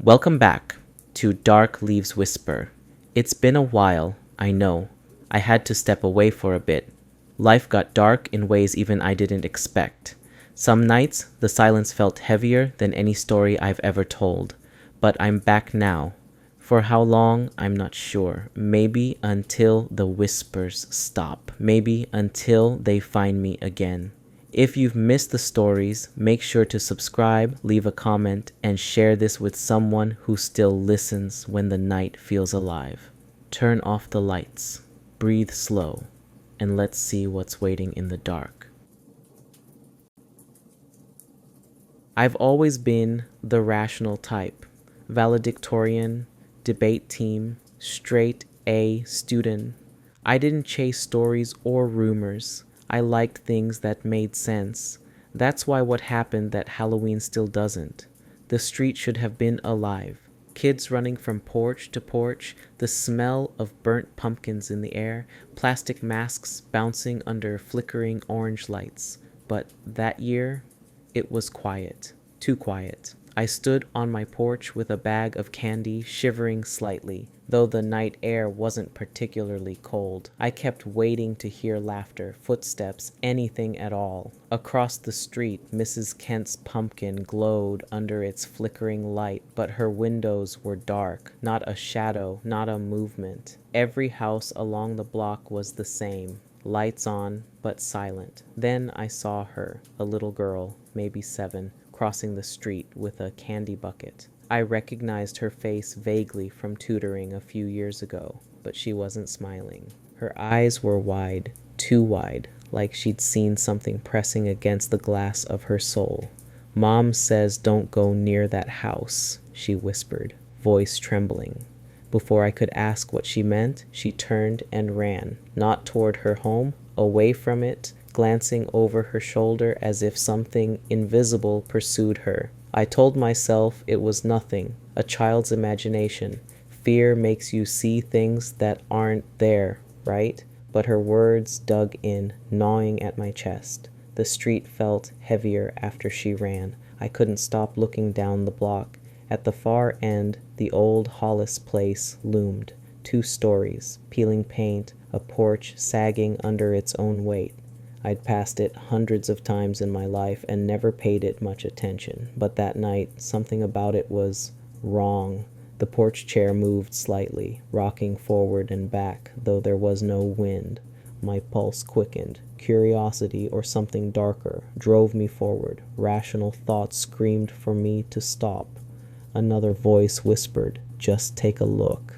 Welcome back to Dark Leaves Whisper. It's been a while, I know. I had to step away for a bit. Life got dark in ways even I didn't expect. Some nights, the silence felt heavier than any story I've ever told. But I'm back now. For how long, I'm not sure. Maybe until the whispers stop. Maybe until they find me again. If you've missed the stories, make sure to subscribe, leave a comment, and share this with someone who still listens when the night feels alive. Turn off the lights, breathe slow, and let's see what's waiting in the dark. I've always been the rational type, valedictorian, debate team, straight A student. I didn't chase stories or rumors. I liked things that made sense. That's why what happened that Halloween still doesn't. The street should have been alive. Kids running from porch to porch, the smell of burnt pumpkins in the air, plastic masks bouncing under flickering orange lights. But that year, it was quiet. Too quiet. I stood on my porch with a bag of candy, shivering slightly. Though the night air wasn't particularly cold, I kept waiting to hear laughter, footsteps, anything at all. Across the street, Mrs. Kent's pumpkin glowed under its flickering light, but her windows were dark. Not a shadow, not a movement. Every house along the block was the same. Lights on, but silent. Then I saw her, a little girl, maybe 7, crossing the street with a candy bucket. I recognized her face vaguely from tutoring a few years ago, but she wasn't smiling. Her eyes were wide, too wide, like she'd seen something pressing against the glass of her soul. "Mom says don't go near that house," she whispered, voice trembling. Before I could ask what she meant, she turned and ran, not toward her home, away from it, glancing over her shoulder as if something invisible pursued her. I told myself it was nothing, a child's imagination. Fear makes you see things that aren't there, right? But her words dug in, gnawing at my chest. The street felt heavier after she ran. I couldn't stop looking down the block. At the far end, the old Hollis place loomed. 2 stories, peeling paint, a porch sagging under its own weight. I'd passed it hundreds of times in my life and never paid it much attention. But that night, something about it was wrong. The porch chair moved slightly, rocking forward and back, though there was no wind. My pulse quickened. Curiosity, or something darker, drove me forward. Rational thoughts screamed for me to stop. Another voice whispered, "Just take a look."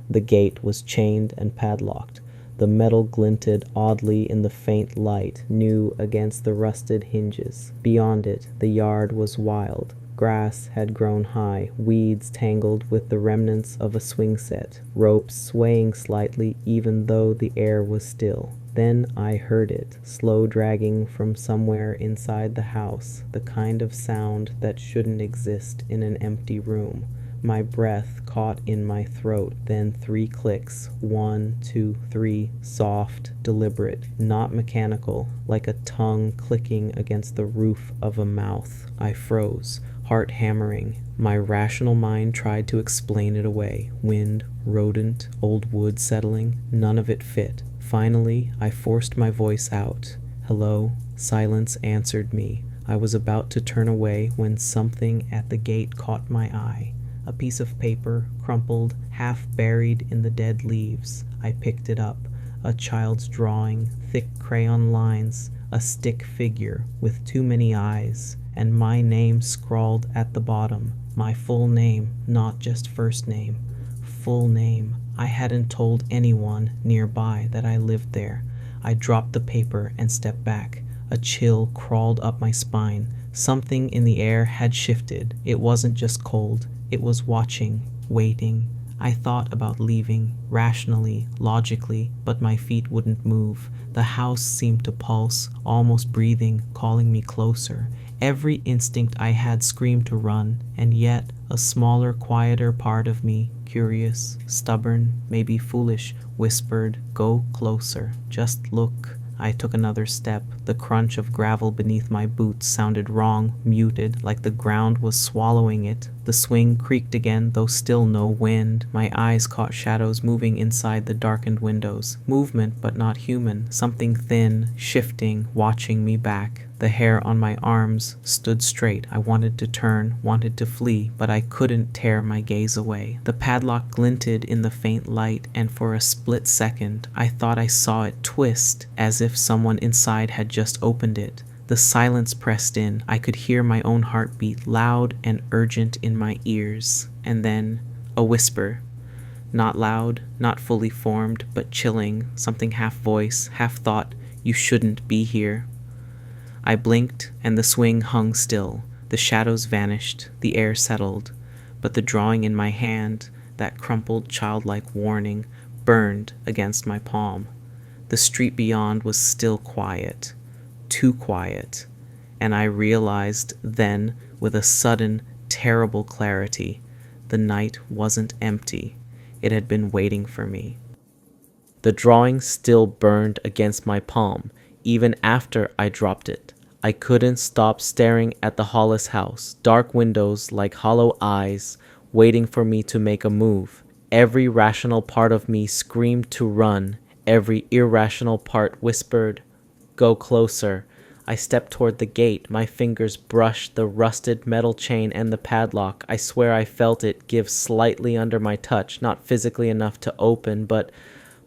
The gate was chained and padlocked. The metal glinted oddly in the faint light, new against the rusted hinges. Beyond it, the yard was wild. Grass had grown high, weeds tangled with the remnants of a swing set, ropes swaying slightly even though the air was still. Then I heard it, slow dragging from somewhere inside the house, the kind of sound that shouldn't exist in an empty room. My breath caught in my throat, then 3 clicks, 1, 2, 3, soft, deliberate, not mechanical, like a tongue clicking against the roof of a mouth. I froze, heart hammering. My rational mind tried to explain it away. Wind, rodent, old wood settling, none of it fit. Finally, I forced my voice out. "Hello?" Silence answered me. I was about to turn away when something at the gate caught my eye. A piece of paper, crumpled, half buried in the dead leaves. I picked it up. A child's drawing, thick crayon lines, a stick figure with too many eyes, and my name scrawled at the bottom. My full name, not just first name. Full name. I hadn't told anyone nearby that I lived there. I dropped the paper and stepped back. A chill crawled up my spine. Something in the air had shifted. It wasn't just cold. It was watching, waiting. I thought about leaving, rationally, logically, but my feet wouldn't move. The house seemed to pulse, almost breathing, calling me closer. Every instinct I had screamed to run, and yet a smaller, quieter part of me, curious, stubborn, maybe foolish, whispered, "Go closer, just look." I took another step. The crunch of gravel beneath my boots sounded wrong, muted, like the ground was swallowing it. The swing creaked again, though still no wind. My eyes caught shadows moving inside the darkened windows. Movement, but not human. Something thin, shifting, watching me back. The hair on my arms stood straight. I wanted to turn, wanted to flee, but I couldn't tear my gaze away. The padlock glinted in the faint light, and for a split second, I thought I saw it twist, as if someone inside had just opened it. The silence pressed in. I could hear my own heartbeat, loud and urgent in my ears. And then, a whisper. Not loud, not fully formed, but chilling, something half voice, half thought, "You shouldn't be here." I blinked, and the swing hung still. The shadows vanished, the air settled, but the drawing in my hand, that crumpled childlike warning, burned against my palm. The street beyond was still quiet, too quiet, and I realized then, with a sudden, terrible clarity, the night wasn't empty. It had been waiting for me. The drawing still burned against my palm, even after I dropped it. I couldn't stop staring at the Hollis House, dark windows like hollow eyes, waiting for me to make a move. Every rational part of me screamed to run. Every irrational part whispered, "Go closer." I stepped toward the gate. My fingers brushed the rusted metal chain and the padlock. I swear I felt it give slightly under my touch, not physically enough to open, but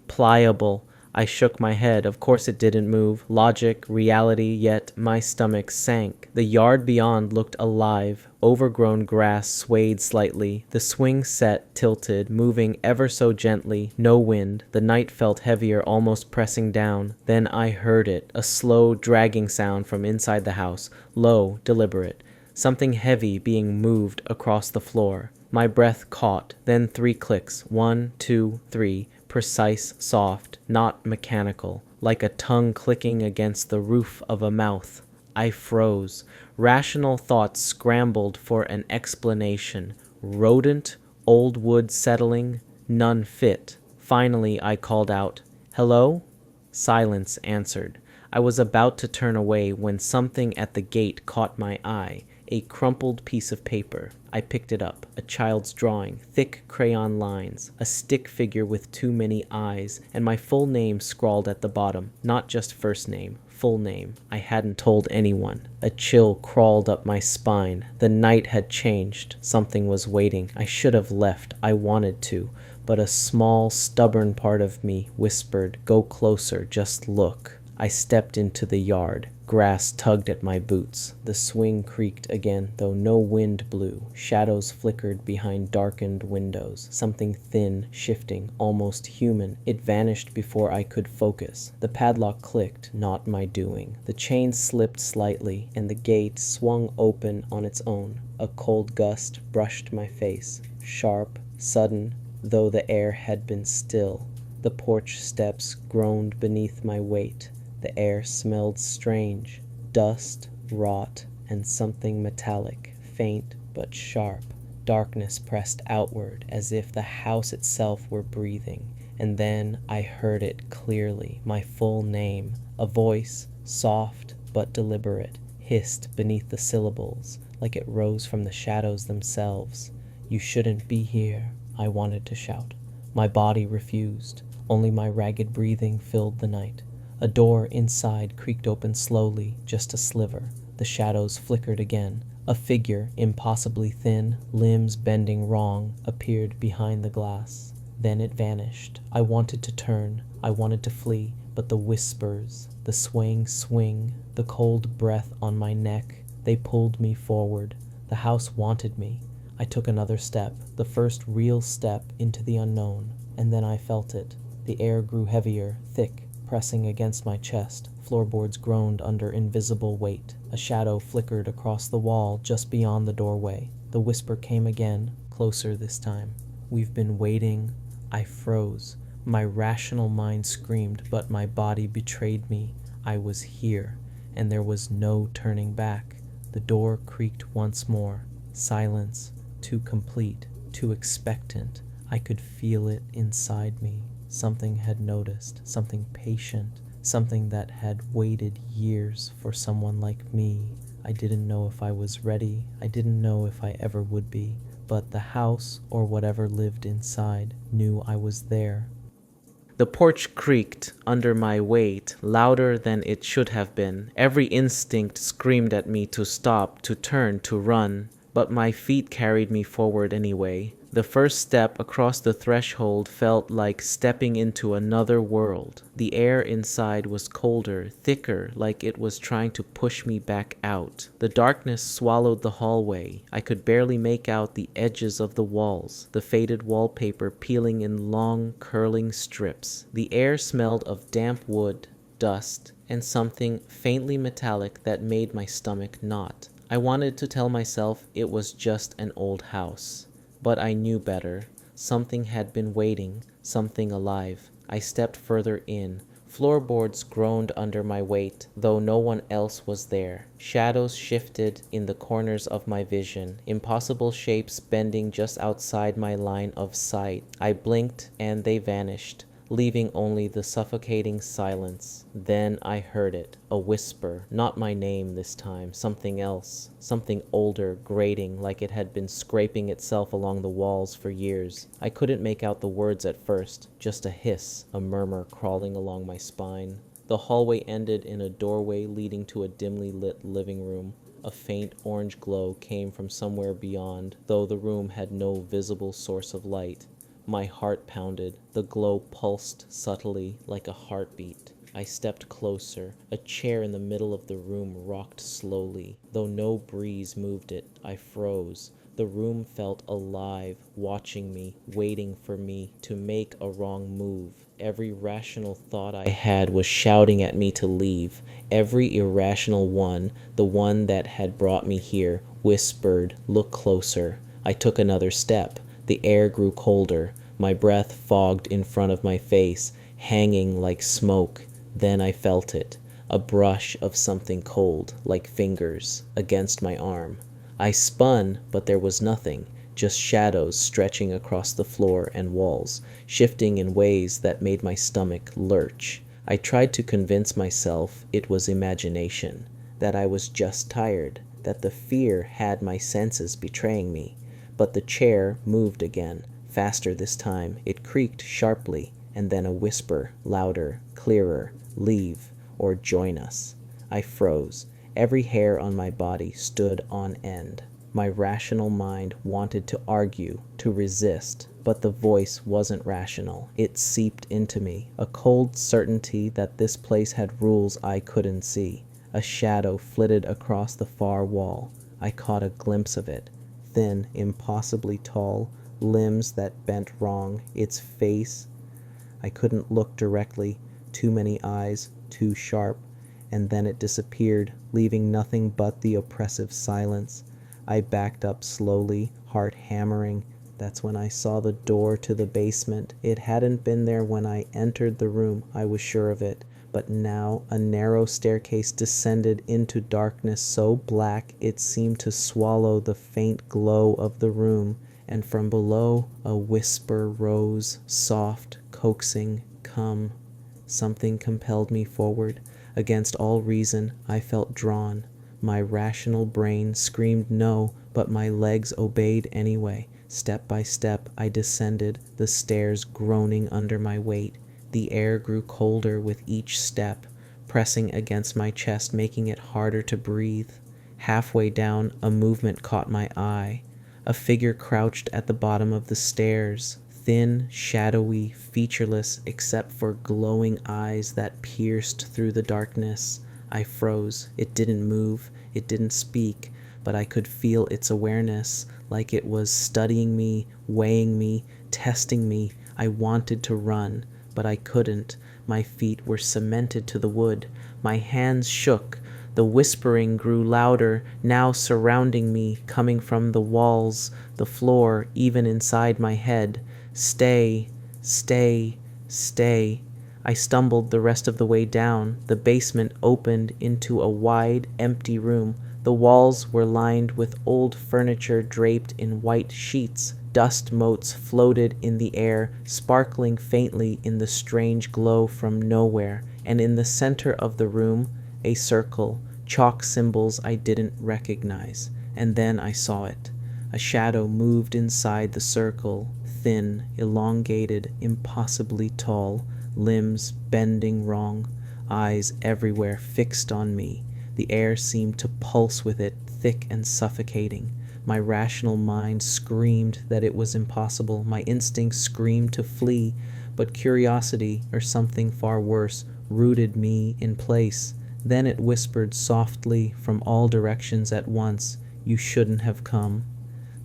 pliable. I shook my head. Of course it didn't move. Logic, reality, yet my stomach sank. The yard beyond looked alive. Overgrown grass swayed slightly. The swing set tilted, moving ever so gently. No wind. The night felt heavier, almost pressing down. Then I heard it, a slow, dragging sound from inside the house. Low, deliberate. Something heavy being moved across the floor. My breath caught. Then 3 clicks. 1, 2, 3. Precise, soft, not mechanical, like a tongue clicking against the roof of a mouth. I froze. Rational thoughts scrambled for an explanation. Rodent, old wood settling, none fit. Finally I called out, "Hello?" Silence answered. I was about to turn away when something at the gate caught my eye. A crumpled piece of paper. I picked it up. A child's drawing, thick crayon lines, a stick figure with too many eyes, and my full name scrawled at the bottom. Not just first name, full name. I hadn't told anyone. A chill crawled up my spine. The night had changed. Something was waiting. I should have left. I wanted to. But a small, stubborn part of me whispered, "Go closer, just look." I stepped into the yard. Grass tugged at my boots. The swing creaked again, though no wind blew. Shadows flickered behind darkened windows. Something thin, shifting, almost human. It vanished before I could focus. The padlock clicked, not my doing. The chain slipped slightly, and the gate swung open on its own. A cold gust brushed my face. Sharp, sudden, though the air had been still. The porch steps groaned beneath my weight. The air smelled strange, dust, rot, and something metallic, faint but sharp. Darkness pressed outward as if the house itself were breathing. And then I heard it clearly, my full name. A voice, soft but deliberate, hissed beneath the syllables, like it rose from the shadows themselves. "You shouldn't be here," I wanted to shout. My body refused. Only my ragged breathing filled the night. A door inside creaked open slowly, just a sliver. The shadows flickered again. A figure, impossibly thin, limbs bending wrong, appeared behind the glass. Then it vanished. I wanted to turn. I wanted to flee, but the whispers, the swaying swing, the cold breath on my neck, they pulled me forward. The house wanted me. I took another step, the first real step into the unknown, and then I felt it. The air grew heavier, thick, pressing against my chest. Floorboards groaned under invisible weight. A shadow flickered across the wall just beyond the doorway. The whisper came again, closer this time. "We've been waiting." I froze. My rational mind screamed, but my body betrayed me. I was here, and there was no turning back. The door creaked once more. Silence, too complete, too expectant. I could feel it inside me. Something had noticed, something patient, something that had waited years for someone like me. I didn't know if I was ready. I didn't know if I ever would be. But the house, or whatever lived inside, knew I was there. The porch creaked under my weight, louder than it should have been. Every instinct screamed at me to stop, to turn, to run. But my feet carried me forward anyway. The first step across the threshold felt like stepping into another world. The air inside was colder, thicker, like it was trying to push me back out. The darkness swallowed the hallway. I could barely make out the edges of the walls, the faded wallpaper peeling in long, curling strips. The air smelled of damp wood, dust, and something faintly metallic that made my stomach knot. I wanted to tell myself it was just an old house. But I knew better. Something had been waiting, something alive. I stepped further in. Floorboards groaned under my weight, though no one else was there. Shadows shifted in the corners of my vision, impossible shapes bending just outside my line of sight. I blinked and they vanished, leaving only the suffocating silence. Then I heard it, a whisper, not my name this time, something else, something older, grating, like it had been scraping itself along the walls for years. I couldn't make out the words at first, just a hiss, a murmur crawling along my spine. The hallway ended in a doorway leading to a dimly lit living room. A faint orange glow came from somewhere beyond, though the room had no visible source of light. My heart pounded. The glow pulsed subtly like a heartbeat. I stepped closer. A chair in the middle of the room rocked slowly. Though no breeze moved it, I froze. The room felt alive, watching me, waiting for me to make a wrong move. Every rational thought I had was shouting at me to leave. Every irrational one, the one that had brought me here, whispered, "Look closer." I took another step. The air grew colder. My breath fogged in front of my face, hanging like smoke. Then I felt it, a brush of something cold, like fingers, against my arm. I spun, but there was nothing, just shadows stretching across the floor and walls, shifting in ways that made my stomach lurch. I tried to convince myself it was imagination, that I was just tired, that the fear had my senses betraying me. But the chair moved again, faster this time. It creaked sharply, and then a whisper, louder, clearer, "Leave, or join us." I froze. Every hair on my body stood on end. My rational mind wanted to argue, to resist, but the voice wasn't rational. It seeped into me, a cold certainty that this place had rules I couldn't see. A shadow flitted across the far wall. I caught a glimpse of it. Thin, impossibly tall, limbs that bent wrong, its face. I couldn't look directly, too many eyes, too sharp, and then it disappeared, leaving nothing but the oppressive silence. I backed up slowly, heart hammering. That's when I saw the door to the basement. It hadn't been there when I entered the room, I was sure of it. But now a narrow staircase descended into darkness so black it seemed to swallow the faint glow of the room, and from below a whisper rose, soft, coaxing, "Come." Something compelled me forward. Against all reason, I felt drawn. My rational brain screamed no, but my legs obeyed anyway. Step by step, I descended, the stairs groaning under my weight. The air grew colder with each step, pressing against my chest, making it harder to breathe. Halfway down, a movement caught my eye. A figure crouched at the bottom of the stairs, thin, shadowy, featureless except for glowing eyes that pierced through the darkness. I froze. It didn't move, it didn't speak, but I could feel its awareness, like it was studying me, weighing me, testing me. I wanted to run, but I couldn't. My feet were cemented to the wood. My hands shook. The whispering grew louder, now surrounding me, coming from the walls, the floor, even inside my head. "Stay, stay, stay." I stumbled the rest of the way down. The basement opened into a wide, empty room. The walls were lined with old furniture draped in white sheets. Dust motes floated in the air, sparkling faintly in the strange glow from nowhere. and in the center of the room, a circle, chalk symbols I didn't recognize. And then I saw it. A shadow moved inside the circle, thin, elongated, impossibly tall, limbs bending wrong, eyes everywhere fixed on me. The air seemed to pulse with it, thick and suffocating. My rational mind screamed that it was impossible. My instincts screamed to flee, but curiosity, or something far worse, rooted me in place. Then it whispered softly from all directions at once, "You shouldn't have come."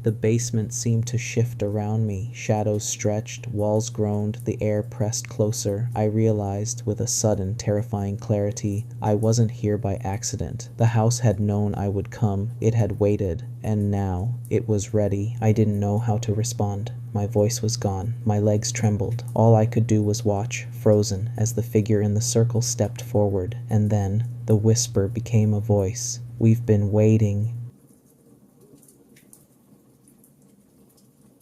The basement seemed to shift around me. Shadows stretched, walls groaned, the air pressed closer. I realized, with a sudden, terrifying clarity, I wasn't here by accident. The house had known I would come. It had waited, and now it was ready. I didn't know how to respond. My voice was gone. My legs trembled. All I could do was watch, frozen, as the figure in the circle stepped forward. And then the whisper became a voice. "We've been waiting."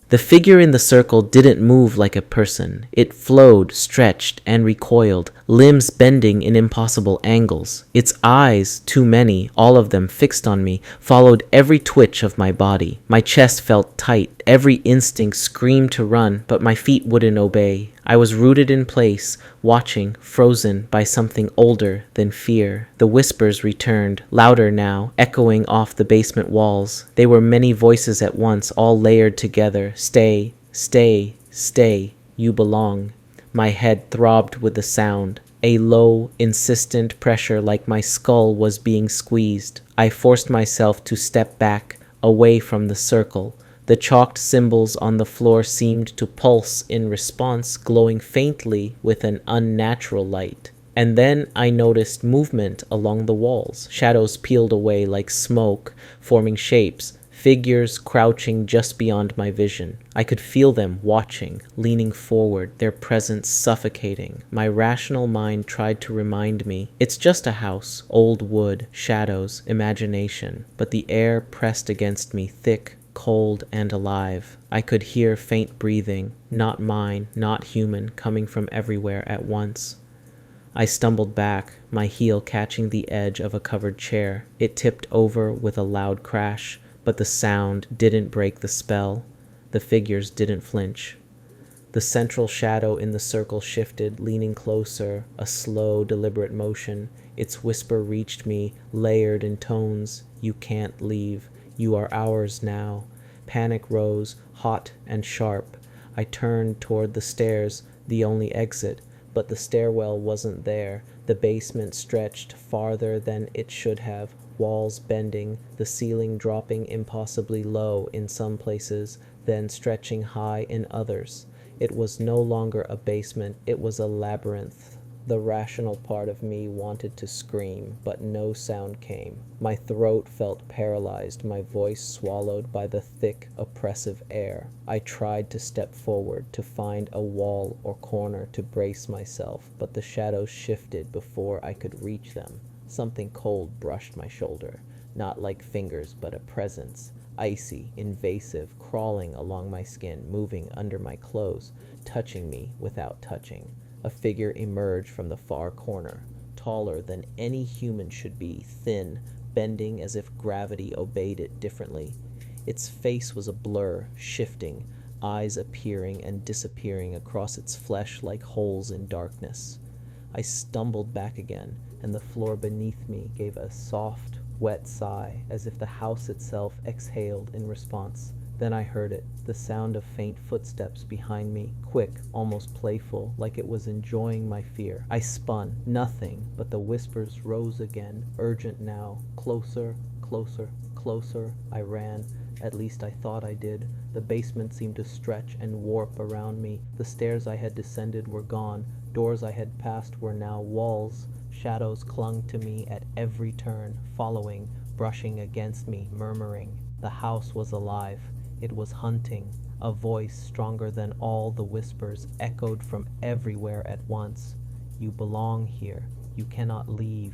The figure in the circle didn't move like a person. It flowed, stretched, and recoiled, limbs bending in impossible angles. Its eyes, too many, all of them fixed on me, followed every twitch of my body. My chest felt tight. Every instinct screamed to run, but my feet wouldn't obey. I was rooted in place, watching, frozen by something older than fear. The whispers returned, louder now, echoing off the basement walls. They were many voices at once, all layered together. "Stay, stay, stay. You belong." My head throbbed with the sound. A low, insistent pressure like my skull was being squeezed. I forced myself to step back, away from the circle. The chalked symbols on the floor seemed to pulse in response, glowing faintly with an unnatural light. And then I noticed movement along the walls. Shadows peeled away like smoke, forming shapes, figures crouching just beyond my vision. I could feel them watching, leaning forward, their presence suffocating. My rational mind tried to remind me, it's just a house, old wood, shadows, imagination. But the air pressed against me thick, cold, and alive. I could hear faint breathing, not mine, not human, coming from everywhere at once. I stumbled back, my heel catching the edge of a covered chair. It tipped over with a loud crash, but the sound didn't break the spell. The figures didn't flinch. The central shadow in the circle shifted, leaning closer, a slow, deliberate motion. Its whisper reached me, layered in tones. "You can't leave. You are ours now." Panic rose, hot and sharp. I turned toward the stairs, the only exit, but the stairwell wasn't there. The basement stretched farther than it should have, walls bending, the ceiling dropping impossibly low in some places, then stretching high in others. It was no longer a basement, it was a labyrinth. The rational part of me wanted to scream, but no sound came. My throat felt paralyzed, my voice swallowed by the thick, oppressive air. I tried to step forward, to find a wall or corner to brace myself, but the shadows shifted before I could reach them. Something cold brushed my shoulder, not like fingers, but a presence, icy, invasive, crawling along my skin, moving under my clothes, touching me without touching. A figure emerged from the far corner, taller than any human should be, thin, bending as if gravity obeyed it differently. Its face was a blur, shifting, eyes appearing and disappearing across its flesh like holes in darkness. I stumbled back again, and the floor beneath me gave a soft, wet sigh, as if the house itself exhaled in response. Then I heard it, the sound of faint footsteps behind me, quick, almost playful, like it was enjoying my fear. I spun, nothing, but the whispers rose again, urgent now, closer, closer, closer. I ran, at least I thought I did. The basement seemed to stretch and warp around me. The stairs I had descended were gone, doors I had passed were now walls. Shadows clung to me at every turn, following, brushing against me, murmuring. The house was alive. It was hunting. A voice stronger than all the whispers echoed from everywhere at once. "You belong here. You cannot leave."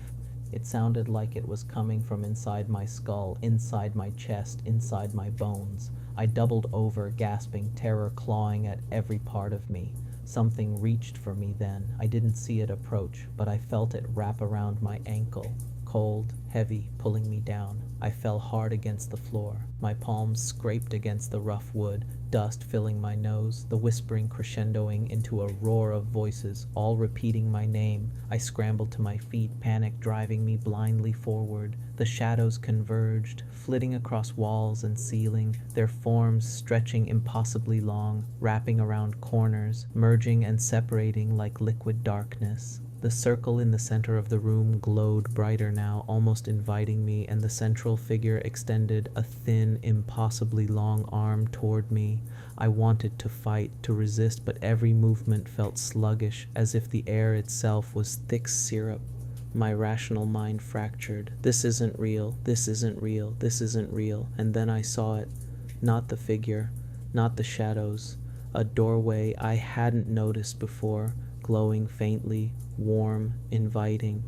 It sounded like it was coming from inside my skull, inside my chest, inside my bones. I doubled over, gasping, terror clawing at every part of me. Something reached for me then. I didn't see it approach, but I felt it wrap around my ankle. Cold, heavy, pulling me down. I fell hard against the floor. My palms scraped against the rough wood, dust filling my nose, the whispering crescendoing into a roar of voices, all repeating my name. I scrambled to my feet, panic driving me blindly forward. The shadows converged, flitting across walls and ceiling, their forms stretching impossibly long, wrapping around corners, merging and separating like liquid darkness. The circle in the center of the room glowed brighter now, almost inviting me, and the central figure extended a thin, impossibly long arm toward me. I wanted to fight, to resist, but every movement felt sluggish, as if the air itself was thick syrup. My rational mind fractured. This isn't real, this isn't real, this isn't real. And then I saw it. Not the figure, not the shadows. A doorway I hadn't noticed before, glowing faintly, warm, inviting.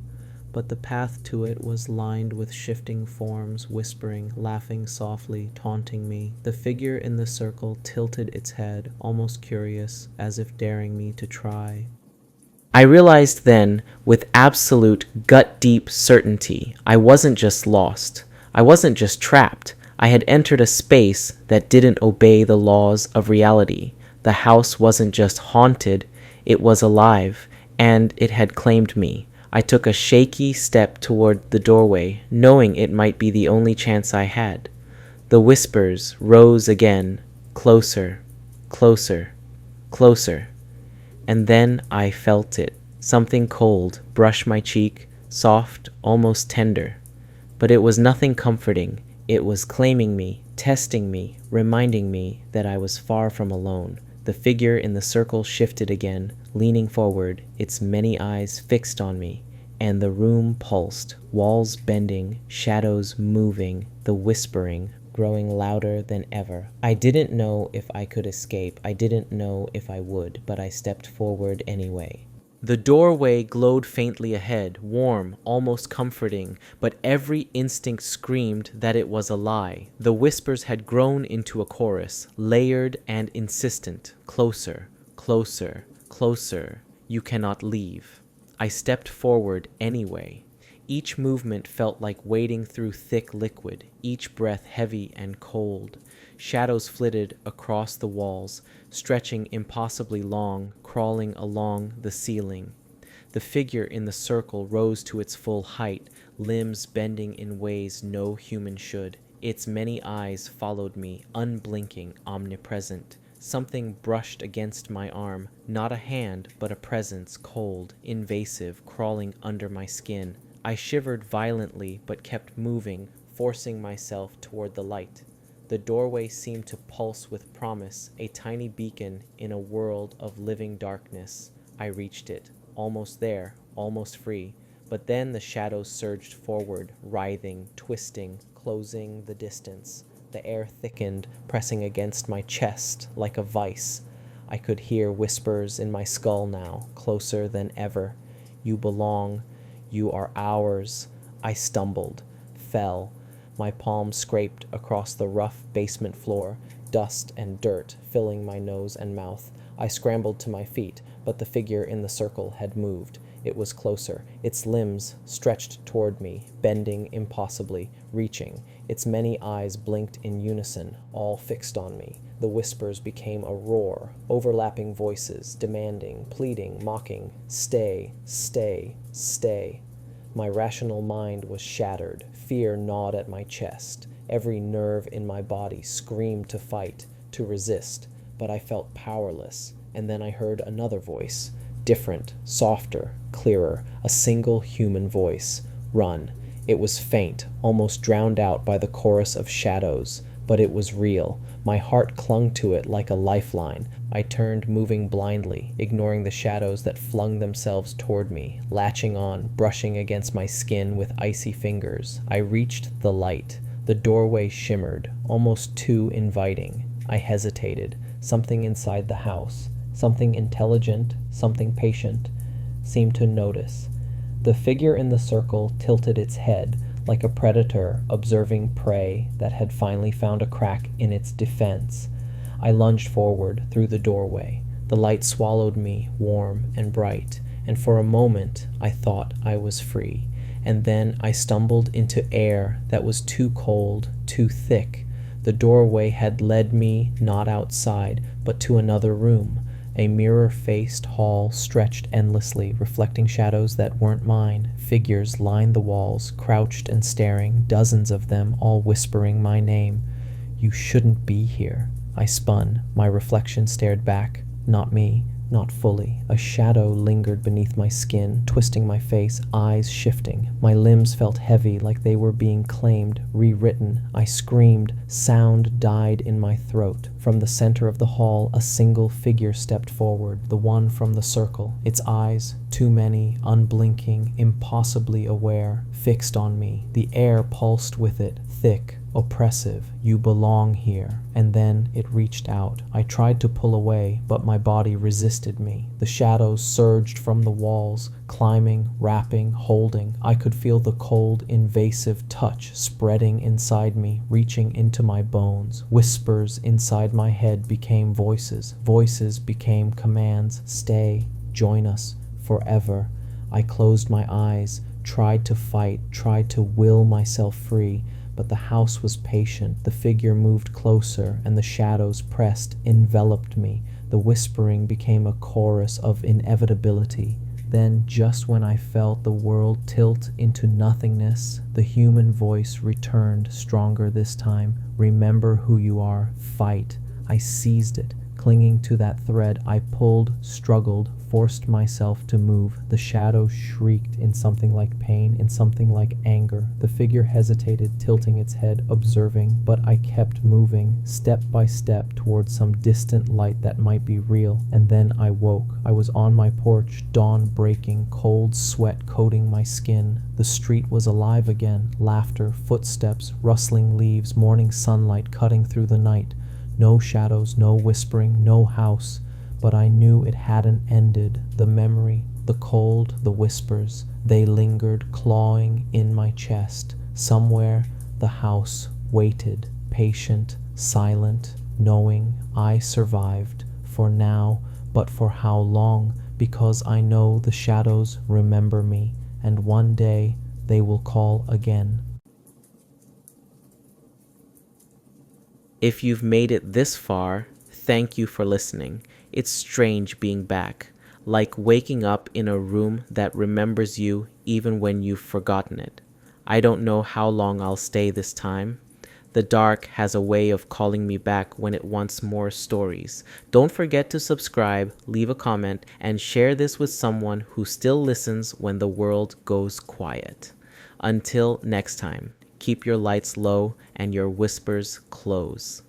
But the path to it was lined with shifting forms, whispering, laughing softly, taunting me. The figure in the circle tilted its head, almost curious, as if daring me to try. I realized then, with absolute gut-deep certainty, I wasn't just lost. I wasn't just trapped. I had entered a space that didn't obey the laws of reality. The house wasn't just haunted, it was alive, and it had claimed me. I took a shaky step toward the doorway, knowing it might be the only chance I had. The whispers rose again, closer, closer, closer. And then I felt it. Something cold brush my cheek, soft, almost tender. But it was nothing comforting. It was claiming me, testing me, reminding me that I was far from alone. The figure in the circle shifted again, leaning forward, its many eyes fixed on me, and the room pulsed, walls bending, shadows moving, the whispering growing louder than ever. I didn't know if I could escape. I didn't know if I would, but I stepped forward anyway. The doorway glowed faintly ahead, warm, almost comforting, but every instinct screamed that it was a lie. The whispers had grown into a chorus, layered and insistent. Closer, closer, closer. You cannot leave. I stepped forward anyway. Each movement felt like wading through thick liquid, each breath heavy and cold. Shadows flitted across the walls, stretching impossibly long, crawling along the ceiling. The figure in the circle rose to its full height, limbs bending in ways no human should. Its many eyes followed me, unblinking, omnipresent. Something brushed against my arm, not a hand, but a presence, cold, invasive, crawling under my skin. I shivered violently, but kept moving, forcing myself toward the light. The doorway seemed to pulse with promise, a tiny beacon in a world of living darkness. I reached it, almost there, almost free. But then the shadows surged forward, writhing, twisting, closing the distance. The air thickened, pressing against my chest like a vice. I could hear whispers in my skull now, closer than ever. You belong. You are ours. I stumbled, fell. My palms scraped across the rough basement floor, dust and dirt filling my nose and mouth. I scrambled to my feet, but the figure in the circle had moved. It was closer. Its limbs stretched toward me, bending impossibly, reaching. Its many eyes blinked in unison, all fixed on me. The whispers became a roar, overlapping voices, demanding, pleading, mocking. Stay, stay, stay. My rational mind was shattered. Fear gnawed at my chest. Every nerve in my body screamed to fight, to resist, but I felt powerless. And then I heard another voice, different, softer, clearer, a single human voice. Run. It was faint, almost drowned out by the chorus of shadows, but it was real. My heart clung to it like a lifeline. I turned, moving blindly, ignoring the shadows that flung themselves toward me, latching on, brushing against my skin with icy fingers. I reached the light. The doorway shimmered, almost too inviting. I hesitated. Something inside the house, something intelligent, something patient, seemed to notice. The figure in the circle tilted its head, like a predator observing prey that had finally found a crack in its defense. I lunged forward through the doorway. The light swallowed me, warm and bright, and for a moment I thought I was free. And then I stumbled into air that was too cold, too thick. The doorway had led me not outside, but to another room. A mirror-faced hall stretched endlessly, reflecting shadows that weren't mine. Figures lined the walls, crouched and staring, dozens of them, all whispering my name. You shouldn't be here. I spun. My reflection stared back. Not me. Not fully. A shadow lingered beneath my skin, twisting my face, eyes shifting. My limbs felt heavy, like they were being claimed, rewritten. I screamed. Sound died in my throat. From the center of the hall, a single figure stepped forward, the one from the circle. Its eyes, too many, unblinking, impossibly aware, fixed on me. The air pulsed with it, thick, oppressive. You belong here. And then it reached out. I tried to pull away, but my body resisted me. The shadows surged from the walls, climbing, wrapping, holding. I could feel the cold, invasive touch spreading inside me, reaching into my bones. Whispers inside my head became voices. Voices became commands. Stay, join us, forever. I closed my eyes, tried to fight, tried to will myself free. But the house was patient. The figure moved closer, and the shadows pressed, enveloped me. The whispering became a chorus of inevitability. Then, just when I felt the world tilt into nothingness, the human voice returned, stronger this time. Remember who you are. Fight. I seized it. Clinging to that thread, I pulled, struggled, forced myself to move. The shadow shrieked in something like pain, in something like anger. The figure hesitated, tilting its head, observing, but I kept moving, step by step, towards some distant light that might be real. And then I woke. I was on my porch, dawn breaking, cold sweat coating my skin. The street was alive again. Laughter, footsteps, rustling leaves, morning sunlight cutting through the night. No shadows, no whispering, no house. But I knew it hadn't ended. The memory, the cold, the whispers, they lingered, clawing in my chest. Somewhere, the house waited, patient, silent, knowing I survived. For now, but for how long? Because I know the shadows remember me, and one day they will call again. If you've made it this far, thank you for listening. It's strange being back, like waking up in a room that remembers you even when you've forgotten it. I don't know how long I'll stay this time. The dark has a way of calling me back when it wants more stories. Don't forget to subscribe, leave a comment, and share this with someone who still listens when the world goes quiet. Until next time, keep your lights low and your whispers close.